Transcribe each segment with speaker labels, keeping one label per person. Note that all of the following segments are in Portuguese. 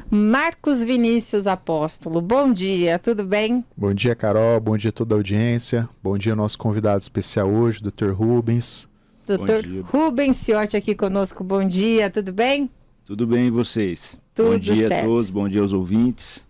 Speaker 1: Marcos Vinícius Apóstolo, bom dia, tudo bem?
Speaker 2: Bom dia, Carol. Bom dia a toda a audiência. Bom dia ao nosso convidado especial hoje, Dr. Rubens.
Speaker 1: Doutor Rubens Ciotti aqui conosco, bom dia, tudo bem?
Speaker 3: Tudo bem e vocês?
Speaker 1: Tudo
Speaker 3: bom dia
Speaker 1: certo.
Speaker 3: A todos, bom dia aos ouvintes.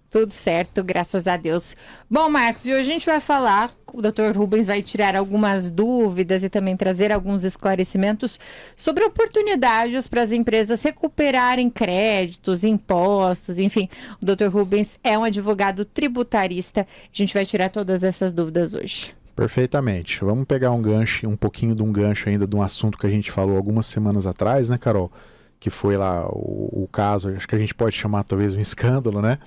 Speaker 1: Tudo certo, graças a Deus. Bom, Marcos, e hoje a gente vai falar, o Dr. Rubens vai tirar algumas dúvidas e também trazer alguns esclarecimentos sobre oportunidades para as empresas recuperarem créditos, impostos, enfim. O Dr. Rubens é um advogado tributarista. A gente vai tirar todas essas dúvidas hoje.
Speaker 2: Perfeitamente. Vamos pegar um pouquinho de um gancho ainda de um assunto que a gente falou algumas semanas atrás, né, Carol? Que foi lá o caso, acho que a gente pode chamar talvez um escândalo, né?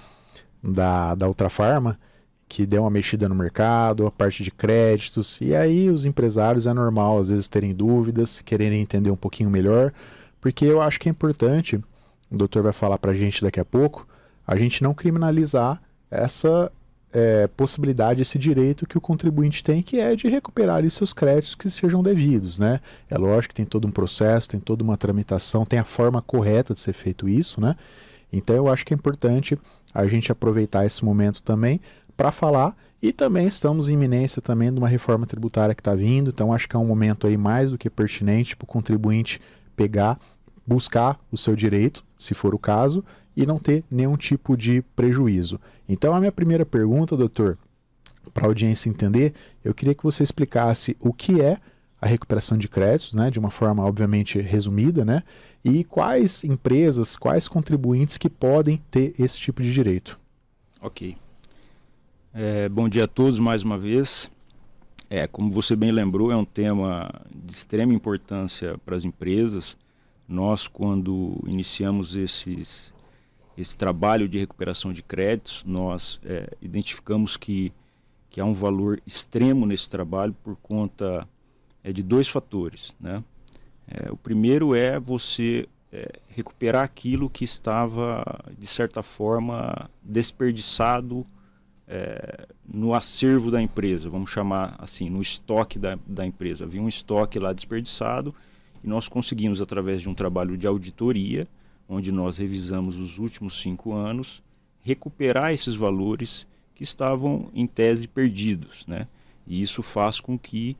Speaker 2: Da Ultrafarma, que deu uma mexida no mercado, a parte de créditos, e aí os empresários é normal às vezes terem dúvidas, quererem entender um pouquinho melhor, porque eu acho que é importante, o doutor vai falar pra gente daqui a pouco, a gente não criminalizar essa possibilidade, esse direito que o contribuinte tem, que é de recuperar ali seus créditos que sejam devidos, né? É lógico que tem todo um processo, tem toda uma tramitação, tem a forma correta de ser feito isso, né? Então eu acho que é importante a gente aproveitar esse momento também para falar, e também estamos em iminência também de uma reforma tributária que está vindo, então acho que é um momento aí mais do que pertinente para o contribuinte pegar, buscar o seu direito, se for o caso, e não ter nenhum tipo de prejuízo. Então a minha primeira pergunta, doutor, para a audiência entender, eu queria que você explicasse o que é a recuperação de créditos, né, de uma forma obviamente resumida, né, e quais empresas, quais contribuintes que podem ter esse tipo de direito.
Speaker 3: Ok. Bom dia a todos mais uma vez. Como você bem lembrou, é um tema de extrema importância para as empresas. Nós, quando iniciamos esse trabalho de recuperação de créditos, nós identificamos que há um valor extremo nesse trabalho por conta de dois fatores, né? O primeiro é você recuperar aquilo que estava, de certa forma, desperdiçado no acervo da empresa, vamos chamar assim, no estoque da empresa. Havia um estoque lá desperdiçado e nós conseguimos, através de um trabalho de auditoria, onde nós revisamos os últimos 5 anos, recuperar esses valores que estavam, em tese, perdidos, né? E isso faz com que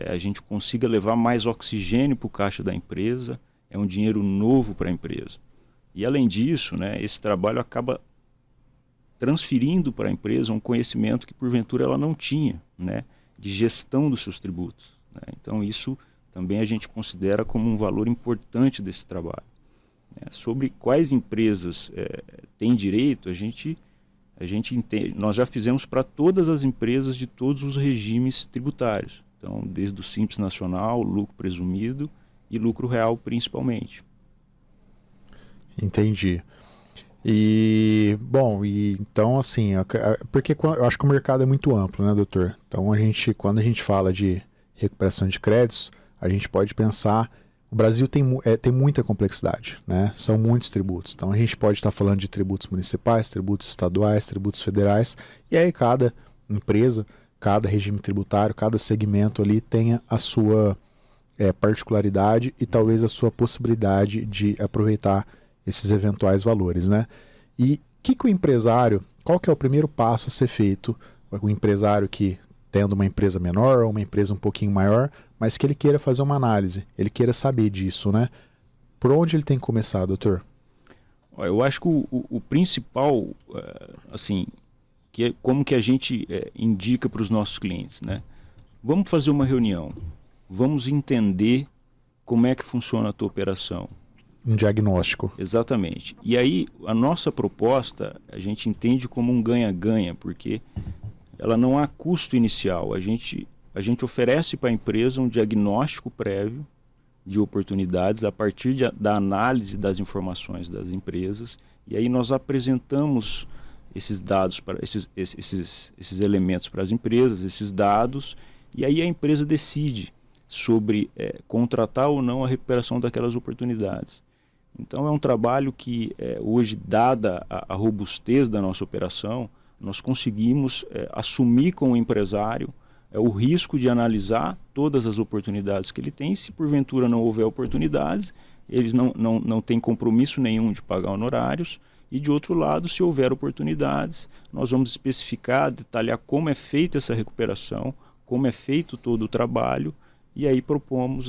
Speaker 3: a gente consiga levar mais oxigênio para o caixa da empresa, é um dinheiro novo para a empresa. E além disso, né, esse trabalho acaba transferindo para a empresa um conhecimento que porventura ela não tinha, né, de gestão dos seus tributos, né? Então isso também a gente considera como um valor importante desse trabalho, né? Sobre quais empresas têm direito, a gente entende, nós já fizemos para todas as empresas de todos os regimes tributários. Então, desde o Simples Nacional, lucro presumido e lucro real principalmente.
Speaker 2: Entendi. E, bom, então assim, porque eu acho que o mercado é muito amplo, né, doutor? Então, quando a gente fala de recuperação de créditos, a gente pode pensar, o Brasil tem muita complexidade, né? São muitos tributos. Então, a gente pode estar falando de tributos municipais, tributos estaduais, tributos federais, e aí cada empresa, cada regime tributário, cada segmento ali tenha a sua particularidade e talvez a sua possibilidade de aproveitar esses eventuais valores, né? E o empresário, qual que é o primeiro passo a ser feito? O empresário que, tendo uma empresa menor ou uma empresa um pouquinho maior, mas que ele queira fazer uma análise, ele queira saber disso, né? Por onde ele tem que começar, doutor?
Speaker 3: Eu acho que o principal, assim, como que a gente indica para os nossos clientes, né? Vamos fazer uma reunião, vamos entender como é que funciona a tua operação.
Speaker 2: Um diagnóstico.
Speaker 3: Exatamente. E aí a nossa proposta a gente entende como um ganha-ganha, porque ela não há custo inicial. A gente oferece para a empresa um diagnóstico prévio de oportunidades a partir da análise das informações das empresas, e aí nós apresentamos esses dados, para esses elementos para as empresas, esses dados, e aí a empresa decide sobre contratar ou não a recuperação daquelas oportunidades. Então é um trabalho que hoje, dada a robustez da nossa operação, nós conseguimos assumir com o empresário o risco de analisar todas as oportunidades que ele tem. Se porventura não houver oportunidades, eles não têm compromisso nenhum de pagar honorários. E de outro lado, se houver oportunidades, nós vamos especificar, detalhar como é feita essa recuperação, como é feito todo o trabalho, e aí propomos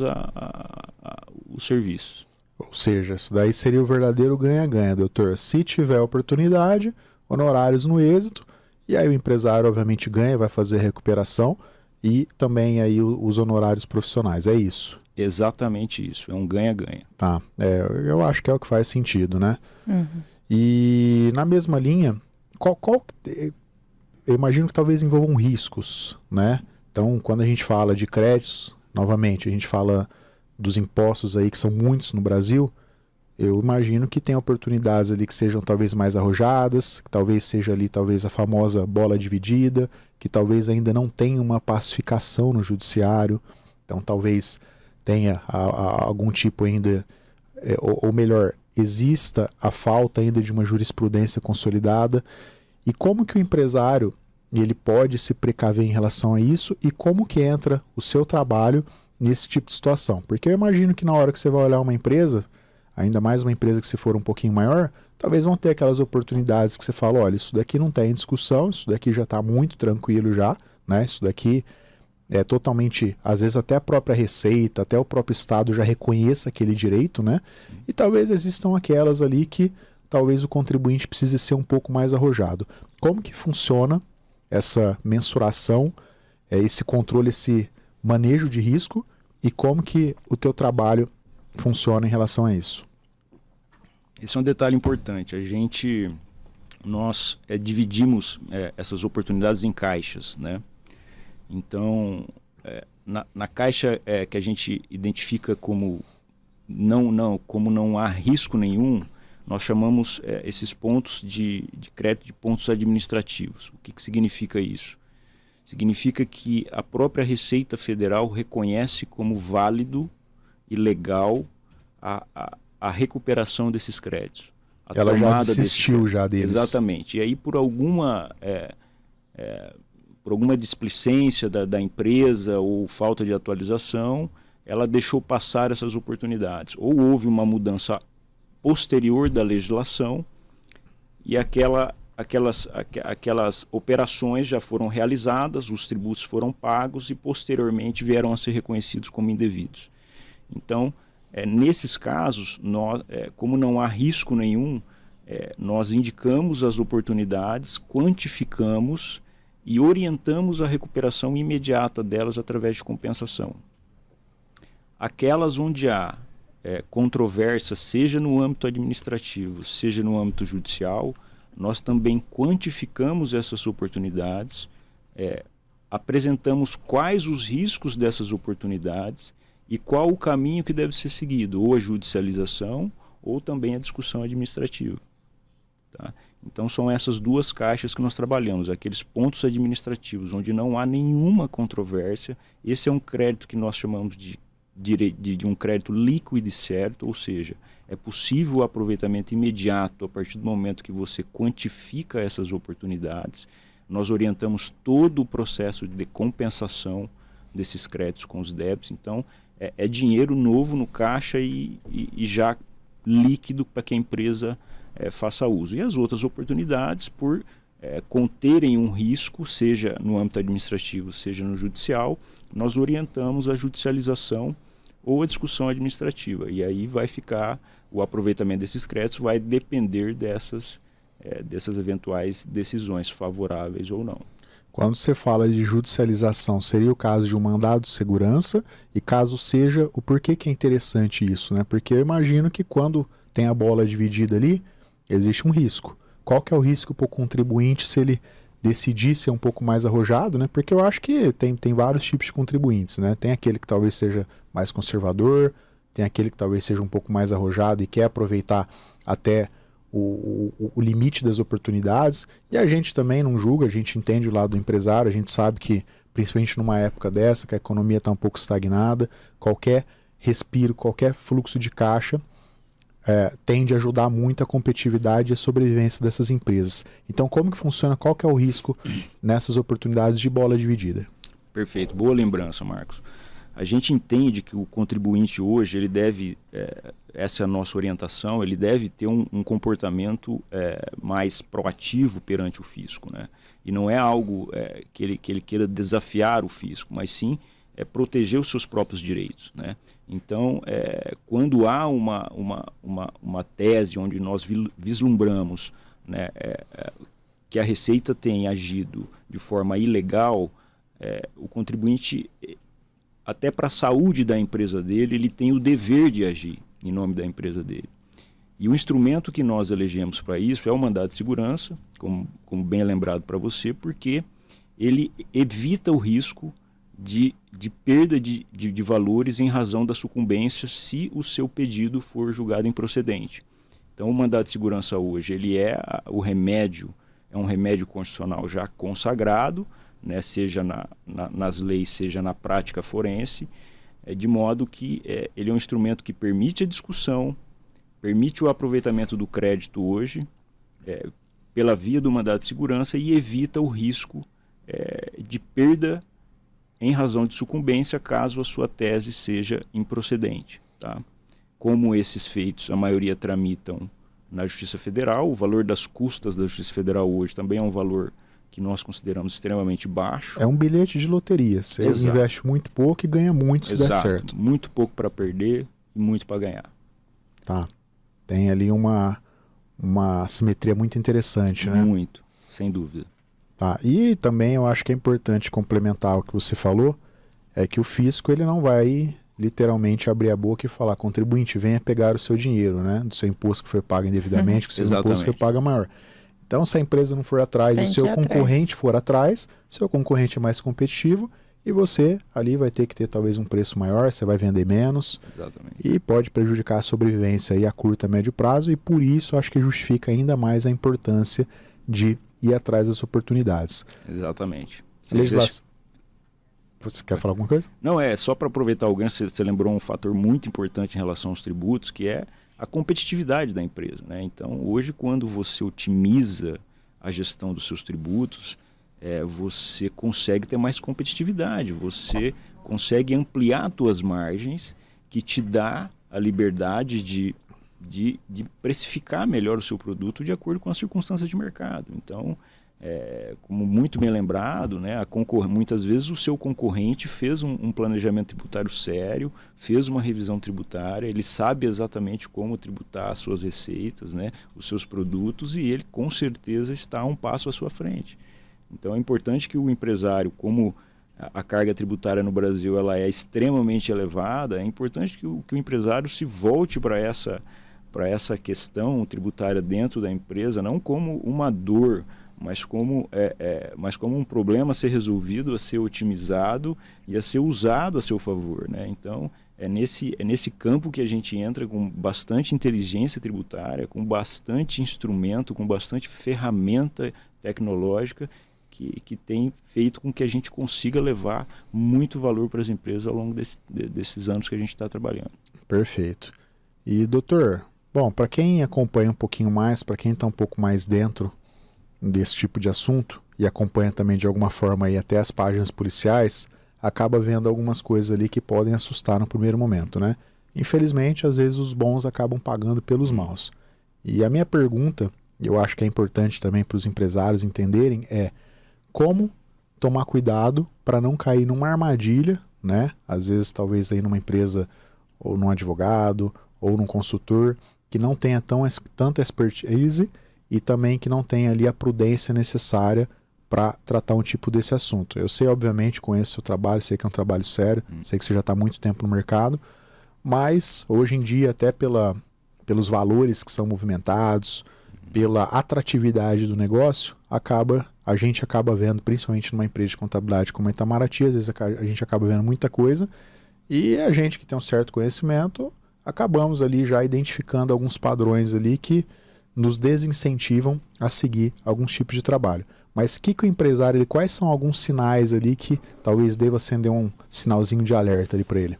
Speaker 3: os serviços.
Speaker 2: Ou seja, isso daí seria o verdadeiro ganha-ganha, doutor. Se tiver oportunidade, honorários no êxito, e aí o empresário obviamente ganha, vai fazer a recuperação, e também aí os honorários profissionais, é isso?
Speaker 3: Exatamente isso, é um ganha-ganha.
Speaker 2: Tá, eu acho que é o que faz sentido, né?
Speaker 1: Uhum.
Speaker 2: E na mesma linha, eu imagino que talvez envolvam riscos, né? Então, quando a gente fala de créditos, novamente, a gente fala dos impostos aí, que são muitos no Brasil, eu imagino que tem oportunidades ali que sejam talvez mais arrojadas, que talvez seja ali talvez a famosa bola dividida, que talvez ainda não tenha uma pacificação no judiciário, então talvez tenha algum tipo ainda, ou melhor, exista a falta ainda de uma jurisprudência consolidada. E como que o empresário ele pode se precaver em relação a isso e como que entra o seu trabalho nesse tipo de situação? Porque eu imagino que na hora que você vai olhar uma empresa, ainda mais uma empresa que se for um pouquinho maior, talvez vão ter aquelas oportunidades que você fala, olha, isso daqui não tem discussão, isso daqui já está muito tranquilo já, né? Isso daqui é totalmente, às vezes até a própria Receita, até o próprio Estado já reconheça aquele direito, né? E talvez existam aquelas ali que talvez o contribuinte precise ser um pouco mais arrojado. Como que funciona essa mensuração, esse controle, esse manejo de risco e como que o teu trabalho funciona em relação a isso?
Speaker 3: Esse é um detalhe importante. Nós dividimos essas oportunidades em caixas, né? Então, na caixa que a gente identifica como não há risco nenhum, nós chamamos esses pontos de crédito de pontos administrativos. O que significa isso? Significa que a própria Receita Federal reconhece como válido e legal a recuperação desses créditos.
Speaker 2: Ela já desistiu já deles.
Speaker 3: Exatamente. E aí, por alguma displicência da empresa ou falta de atualização, ela deixou passar essas oportunidades. Ou houve uma mudança posterior da legislação e aquelas operações já foram realizadas, os tributos foram pagos e posteriormente vieram a ser reconhecidos como indevidos. Então, nesses casos, como não há risco nenhum, nós indicamos as oportunidades, quantificamos e orientamos a recuperação imediata delas através de compensação. Aquelas onde há controvérsia, seja no âmbito administrativo, seja no âmbito judicial, nós também quantificamos essas oportunidades, apresentamos quais os riscos dessas oportunidades e qual o caminho que deve ser seguido, ou a judicialização ou também a discussão administrativa. Tá? Então são essas duas caixas que nós trabalhamos, aqueles pontos administrativos onde não há nenhuma controvérsia. Esse é um crédito que nós chamamos de um crédito líquido e certo, ou seja, é possível o aproveitamento imediato a partir do momento que você quantifica essas oportunidades. Nós orientamos todo o processo de compensação desses créditos com os débitos. Então, é dinheiro novo no caixa e já líquido para que a empresa faça uso. E as outras oportunidades, por conterem um risco, seja no âmbito administrativo, seja no judicial, nós orientamos a judicialização ou a discussão administrativa. E aí vai ficar, o aproveitamento desses créditos vai depender dessas eventuais decisões favoráveis ou não.
Speaker 2: Quando você fala de judicialização, seria o caso de um mandado de segurança? E caso seja, o porquê que é interessante isso, né? Porque eu imagino que quando tem a bola dividida ali, existe um risco. Qual que é o risco para o contribuinte se ele decidir ser um pouco mais arrojado, né? Porque eu acho que tem vários tipos de contribuintes, né? Tem aquele que talvez seja mais conservador, tem aquele que talvez seja um pouco mais arrojado e quer aproveitar até o limite das oportunidades. E a gente também não julga, a gente entende o lado do empresário, a gente sabe que, principalmente numa época dessa, que a economia está um pouco estagnada, qualquer respiro, qualquer fluxo de caixa tende a ajudar muito a competitividade e a sobrevivência dessas empresas. Então, como que funciona? Qual que é o risco nessas oportunidades de bola dividida?
Speaker 3: Perfeito, boa lembrança, Marcos. A gente entende que o contribuinte hoje, ele deve, essa é a nossa orientação, ele deve ter um comportamento mais proativo perante o fisco, né? E não é algo que ele queira desafiar o fisco, mas sim proteger os seus próprios direitos, né? Então, quando há uma tese onde nós vislumbramos, né, que a Receita tem agido de forma ilegal, o contribuinte, até para a saúde da empresa dele, ele tem o dever de agir em nome da empresa dele. E o instrumento que nós elegemos para isso é o mandado de segurança, como bem lembrado para você, porque ele evita o risco de perda de valores em razão da sucumbência se o seu pedido for julgado improcedente. Então, o mandado de segurança hoje, ele o remédio, é um remédio constitucional já consagrado, né, seja nas leis, seja na prática forense, de modo que ele é um instrumento que permite a discussão, permite o aproveitamento do crédito hoje, pela via do mandado de segurança, e evita o risco de perda em razão de sucumbência, caso a sua tese seja improcedente. Tá? Como esses feitos, a maioria tramitam na Justiça Federal, o valor das custas da Justiça Federal hoje também é um valor que nós consideramos extremamente baixo.
Speaker 2: É um bilhete de loteria. Você investe muito pouco e ganha muito se der certo.
Speaker 3: Muito pouco para perder e muito para ganhar.
Speaker 2: Tá. Tem ali uma simetria muito interessante, né?
Speaker 3: Muito, sem dúvida.
Speaker 2: Tá. E também eu acho que é importante complementar o que você falou, é que o fisco ele não vai literalmente abrir a boca e falar: contribuinte, venha pegar o seu dinheiro, né? Do seu imposto que foi pago indevidamente, que o seu imposto foi pago maior. Então, se a empresa não for atrás e o seu concorrente for atrás, seu concorrente é mais competitivo e você ali vai ter que ter talvez um preço maior, você vai vender menos.
Speaker 3: Exatamente.
Speaker 2: E pode prejudicar a sobrevivência aí a curto e médio prazo, e por isso acho que justifica ainda mais a importância de ir atrás das oportunidades.
Speaker 3: Exatamente.
Speaker 2: Você quer falar alguma coisa?
Speaker 3: Não, só para aproveitar o gancho, você lembrou um fator muito importante em relação aos tributos, que é a competitividade da empresa, né? Então, hoje, quando você otimiza a gestão dos seus tributos, você consegue ter mais competitividade, você consegue ampliar as suas margens, que te dá a liberdade de precificar melhor o seu produto de acordo com as circunstâncias de mercado. Então, como muito bem lembrado, né, muitas vezes o seu concorrente fez um planejamento tributário sério, fez uma revisão tributária, ele sabe exatamente como tributar as suas receitas, né, os seus produtos, e ele com certeza está um passo à sua frente. Então é importante que o empresário, como a carga tributária no Brasil ela é extremamente elevada, é importante que o empresário se volte para essa questão tributária dentro da empresa, não como uma dor, mas como um problema a ser resolvido, a ser otimizado e a ser usado a seu favor, né? Então, é nesse campo que a gente entra com bastante inteligência tributária, com bastante instrumento, com bastante ferramenta tecnológica que tem feito com que a gente consiga levar muito valor para as empresas ao longo desses anos que a gente está trabalhando.
Speaker 2: Perfeito. E, doutor, bom, para quem acompanha um pouquinho mais, para quem está um pouco mais dentro desse tipo de assunto e acompanha também de alguma forma aí até as páginas policiais, acaba vendo algumas coisas ali que podem assustar no primeiro momento, né? Infelizmente, às vezes os bons acabam pagando pelos maus. E a minha pergunta, eu acho que é importante também para os empresários entenderem, é como tomar cuidado para não cair numa armadilha, né? Às vezes talvez aí numa empresa ou num advogado ou num consultor que não tenha tanta expertise e também que não tenha ali a prudência necessária para tratar um tipo desse assunto. Eu sei, obviamente, conheço o seu trabalho, sei que é um trabalho sério, sei que você já está há muito tempo no mercado, mas hoje em dia, até pelos valores que são movimentados, pela atratividade do negócio, a gente acaba vendo, principalmente numa empresa de contabilidade como a Itamaraty, às vezes a gente acaba vendo muita coisa, e a gente que tem um certo conhecimento, acabamos ali já identificando alguns padrões ali que nos desincentivam a seguir alguns tipos de trabalho. Mas que o empresário, quais são alguns sinais ali que talvez deva acender um sinalzinho de alerta ali para ele?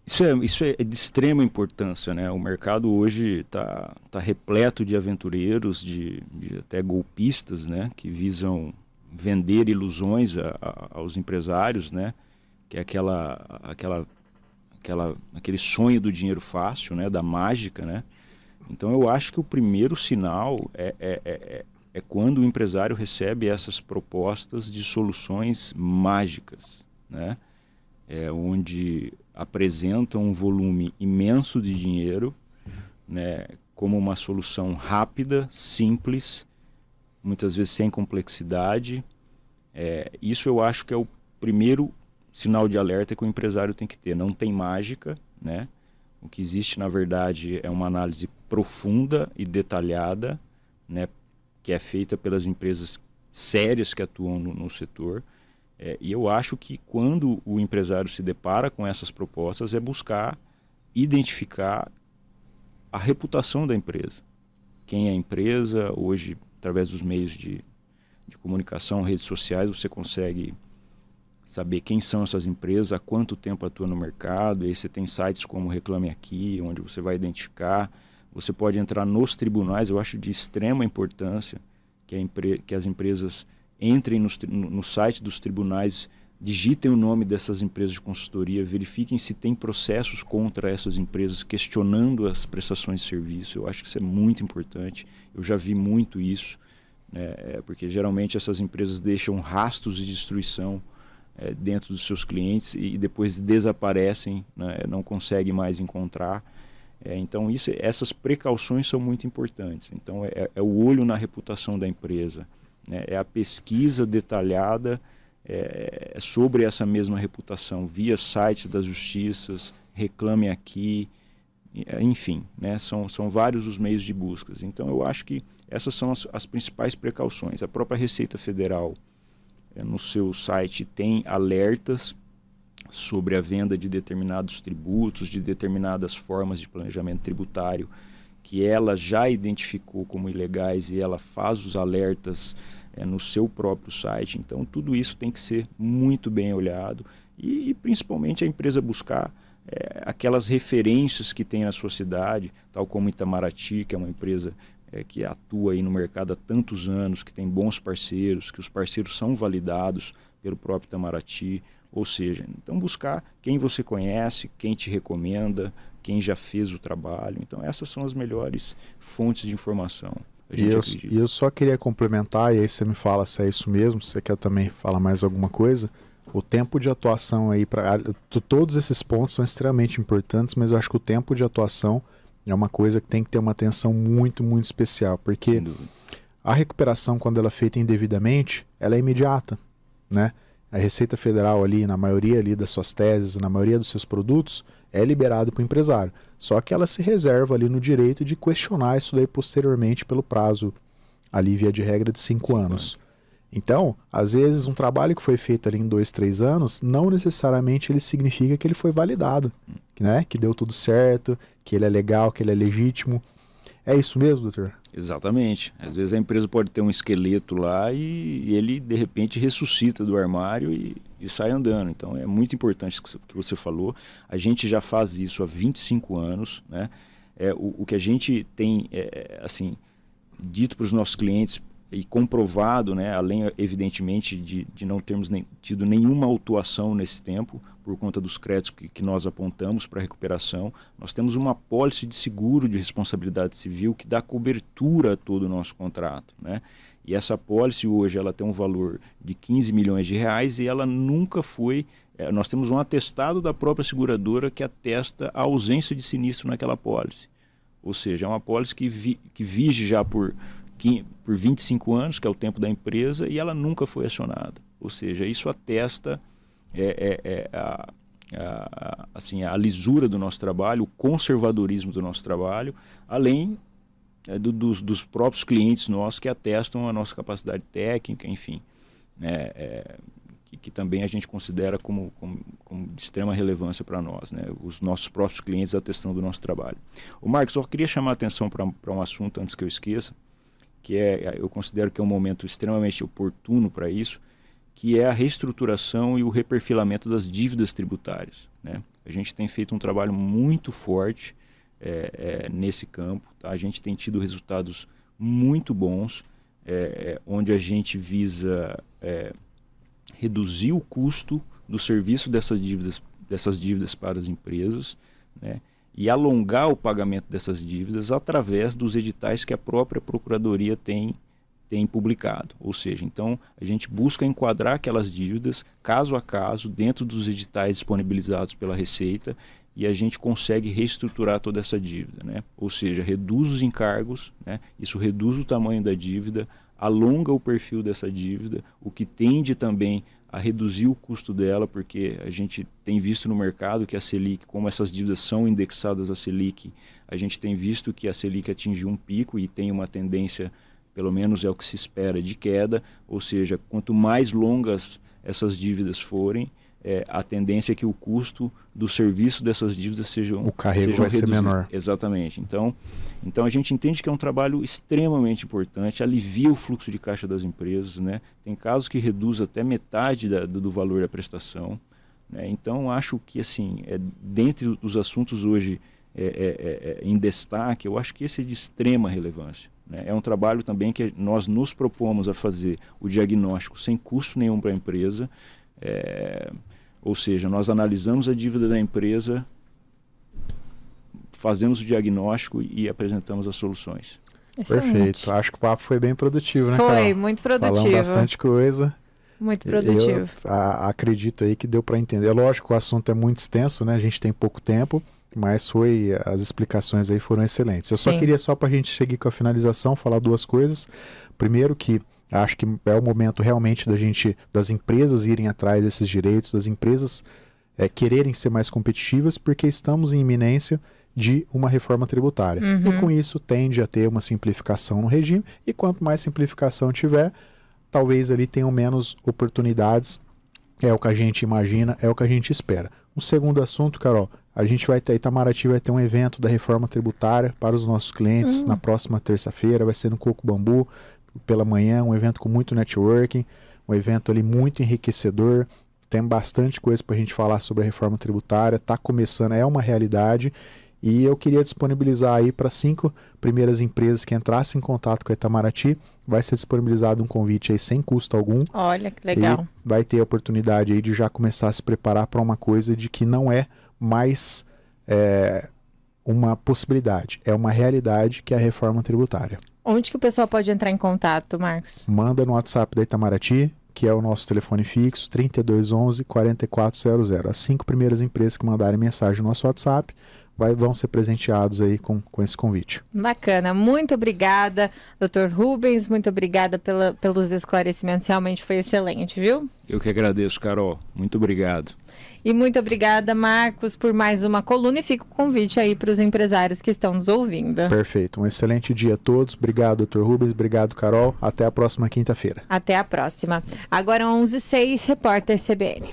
Speaker 3: Isso é de extrema importância, né? O mercado hoje tá repleto de aventureiros, de até golpistas, né? Que visam vender ilusões aos empresários, né? que é aquele sonho do dinheiro fácil, né, da mágica, né? Então eu acho que o primeiro sinal é quando o empresário recebe essas propostas de soluções mágicas, né? Onde apresentam um volume imenso de dinheiro, né, como uma solução rápida, simples, muitas vezes sem complexidade. Isso eu acho que é o primeiro sinal de alerta que o empresário tem que ter. Não tem mágica, né? O que existe, na verdade, é uma análise profunda e detalhada, né, que é feita pelas empresas sérias que atuam no setor. E eu acho que quando o empresário se depara com essas propostas é buscar identificar a reputação da empresa. Quem é a empresa, hoje, através dos meios de comunicação, redes sociais, você consegue saber quem são essas empresas, há quanto tempo atua no mercado. E aí você tem sites como Reclame Aqui, onde você vai identificar. Você pode entrar nos tribunais. Eu acho de extrema importância que as empresas entrem no site dos tribunais, digitem o nome dessas empresas de consultoria, verifiquem se tem processos contra essas empresas, questionando as prestações de serviço. Eu acho que isso é muito importante. Eu já vi muito isso, né? Porque geralmente essas empresas deixam rastros de destruição dentro dos seus clientes e depois desaparecem, né? Não conseguem mais encontrar. Então essas precauções são muito importantes. Então é o olho na reputação da empresa, né? É a pesquisa detalhada sobre essa mesma reputação, via sites das justiças, Reclame Aqui, enfim, né? São vários os meios de buscas. Então eu acho que essas são as principais precauções. A própria Receita Federal, no seu site, tem alertas sobre a venda de determinados tributos, de determinadas formas de planejamento tributário, que ela já identificou como ilegais e ela faz os alertas no seu próprio site. Então tudo isso tem que ser muito bem olhado e principalmente a empresa buscar aquelas referências que tem na sua cidade, tal como Itamaraty, que é uma empresa que atua aí no mercado há tantos anos, que tem bons parceiros, que os parceiros são validados pelo próprio Itamaraty. Ou seja, então buscar quem você conhece, quem te recomenda, quem já fez o trabalho. Então essas são as melhores fontes de informação.
Speaker 2: E eu só queria complementar, e aí você me fala se é isso mesmo, se você quer também falar mais alguma coisa. O tempo de atuação aí, todos esses pontos são extremamente importantes, mas eu acho que o tempo de atuação é uma coisa que tem que ter uma atenção muito, muito especial, porque a recuperação, quando ela é feita indevidamente, ela é imediata, né? A Receita Federal ali, na maioria ali das suas teses, na maioria dos seus produtos, é liberado para o empresário. Só que ela se reserva ali no direito de questionar isso daí posteriormente pelo prazo, ali via de regra, de 5 anos. Então, às vezes, um trabalho que foi feito ali em 2, 3 anos, não necessariamente ele significa que ele foi validado, né? Que deu tudo certo, que ele é legal, que ele é legítimo. É isso mesmo, doutor?
Speaker 3: Exatamente. Às vezes a empresa pode ter um esqueleto lá e ele, de repente, ressuscita do armário e sai andando. Então, é muito importante o que você falou. A gente já faz isso há 25 anos, né? O que a gente tem, assim, dito para os nossos clientes e comprovado, né, além, evidentemente, de não termos tido nenhuma autuação nesse tempo, por conta dos créditos que nós apontamos para recuperação, nós temos uma apólice de seguro de responsabilidade civil que dá cobertura a todo o nosso contrato, né? E essa apólice hoje ela tem um valor de 15 milhões de reais e ela nunca foi... nós temos um atestado da própria seguradora que atesta a ausência de sinistro naquela apólice. Ou seja, é uma apólice que vige já por 25 anos, que é o tempo da empresa, e ela nunca foi acionada. Ou seja, isso atesta assim, a lisura do nosso trabalho, o conservadorismo do nosso trabalho, além dos próprios clientes nossos que atestam a nossa capacidade técnica, enfim, que também a gente considera como de extrema relevância para nós, né? Os nossos próprios clientes atestando do nosso trabalho. O Marcos, só queria chamar a atenção para um assunto antes que eu esqueça, que eu considero que é um momento extremamente oportuno para isso, que é a reestruturação e o reperfilamento das dívidas tributárias, né? A gente tem feito um trabalho muito forte nesse campo, tá? A gente tem tido resultados muito bons, onde a gente visa reduzir o custo do serviço dessas dívidas para as empresas, né, e alongar o pagamento dessas dívidas através dos editais que a própria Procuradoria tem publicado. Ou seja, então a gente busca enquadrar aquelas dívidas caso a caso dentro dos editais disponibilizados pela Receita e a gente consegue reestruturar toda essa dívida, né? Ou seja, reduz os encargos, né? Isso reduz o tamanho da dívida, alonga o perfil dessa dívida, o que tende também a reduzir o custo dela, porque a gente tem visto no mercado que a Selic, como essas dívidas são indexadas à Selic, a gente tem visto que a Selic atingiu um pico e tem uma tendência, pelo menos é o que se espera, de queda, ou seja, quanto mais longas essas dívidas forem, a tendência é que o custo do serviço dessas dívidas
Speaker 2: o carrego vai ser menor.
Speaker 3: Exatamente. Então a gente entende que é um trabalho extremamente importante, alivia o fluxo de caixa das empresas, né? Tem casos que reduz até metade do valor da prestação, né? Então acho que assim, dentre os assuntos hoje em destaque, eu acho que esse é de extrema relevância, né? É um trabalho também que nós nos propomos a fazer o diagnóstico sem custo nenhum para a empresa. Ou seja, nós analisamos a dívida da empresa, fazemos o diagnóstico e apresentamos as soluções.
Speaker 1: Excelente.
Speaker 2: Perfeito. Acho que o papo foi bem produtivo, né,
Speaker 1: Foi,
Speaker 2: Carol?
Speaker 1: muito produtivo.
Speaker 2: Falamos bastante coisa.
Speaker 1: Muito produtivo.
Speaker 2: Eu acredito aí que deu para entender. Lógico, o assunto é muito extenso, né? A gente tem pouco tempo, mas as explicações aí foram excelentes. Eu só queria, só para a gente seguir com a finalização, falar duas coisas. Primeiro que acho que é o momento realmente das empresas irem atrás desses direitos, das empresas quererem ser mais competitivas, porque estamos em iminência de uma reforma tributária.
Speaker 1: Uhum.
Speaker 2: E com isso tende a ter uma simplificação no regime, e quanto mais simplificação tiver, talvez ali tenham menos oportunidades, é o que a gente imagina, é o que a gente espera. Um segundo assunto, Carol, a gente Itamaraty vai ter um evento da reforma tributária para os nossos clientes na próxima terça-feira, vai ser no Coco Bambu, pela manhã, um evento com muito networking, um evento ali muito enriquecedor, tem bastante coisa para a gente falar sobre a reforma tributária, está começando, é uma realidade, e eu queria disponibilizar aí para 5 primeiras empresas que entrassem em contato com a Itamaraty, vai ser disponibilizado um convite aí sem custo algum.
Speaker 1: Olha, que legal.
Speaker 2: E vai ter a oportunidade aí de já começar a se preparar para uma coisa de que não é mais uma possibilidade, é uma realidade, que é a reforma tributária.
Speaker 1: Onde que o pessoal pode entrar em contato, Marcos?
Speaker 2: Manda no WhatsApp da Itamaraty, que é o nosso telefone fixo, 3211-4400. As 5 primeiras empresas que mandarem mensagem no nosso WhatsApp vão ser presenteados aí com esse convite.
Speaker 1: Bacana, muito obrigada, Dr. Rubens, muito obrigada pelos esclarecimentos, realmente foi excelente, viu?
Speaker 3: Eu que agradeço, Carol, muito obrigado.
Speaker 1: E muito obrigada, Marcos, por mais uma coluna, e fica o convite aí para os empresários que estão nos ouvindo.
Speaker 2: Perfeito, um excelente dia a todos, obrigado, Dr. Rubens, obrigado, Carol, até a próxima quinta-feira.
Speaker 1: Até a próxima. Agora 11h06, repórter CBN.